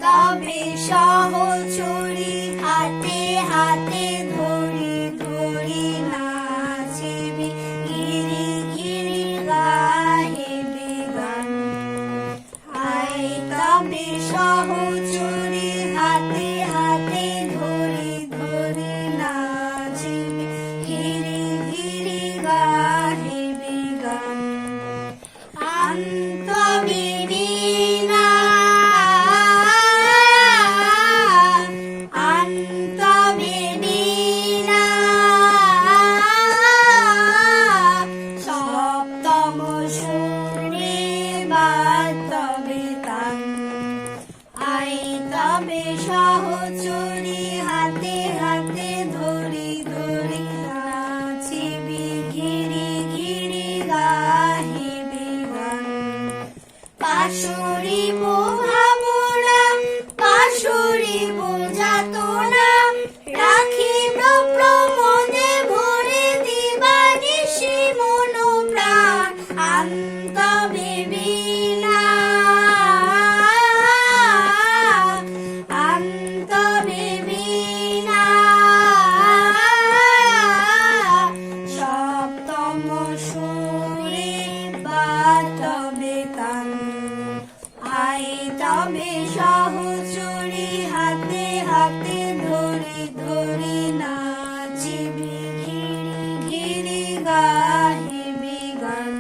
তবে সহচরী হাতে হাতে ধরি ধরি নাচিবি গিরি গিরি গাহিবি গান। আয় তবে সহচরী হাতে হাতে ধরি ধরি নাচিবি গিরি গিরি গাহিবি গান। আন্তবিবীনা আন্তবিবীনা সপ্তম সুরে বাতবে তান। আই তবে সহচরী হাতে হাতে ধরি ধরি নাচিবি গিরি গিরি গাহিবি গান। পাশুরিব ভাবনা পাশুরিব যাতনা রাখিব প্রমোদে ভরে দিবানিশি মন প্রাণ। আন্তবিবীনা আন্তবিবীনা সপ্তম সুরে বাতবে তান। আই তবে সহচরী হাতে হাতে ধরি ধরি নাচিবি গিরি গিরি গাহিবি গান।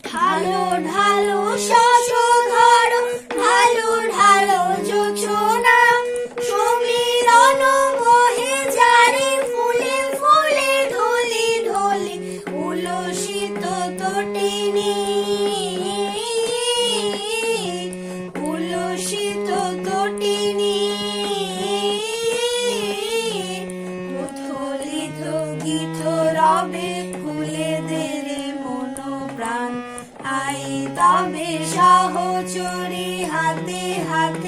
ঢালো ঢালো শশধর ঢালো ঢালো জোছনা সমীরণ মোহে জারি ফুলে ফুলে ঢলি ঢলি উলসিত তটিনী উলসিত তটিনী উথলিত গীত রবে খুলে দেরে মন প্রাণ। আই তবে সহচরী হাতে হাতে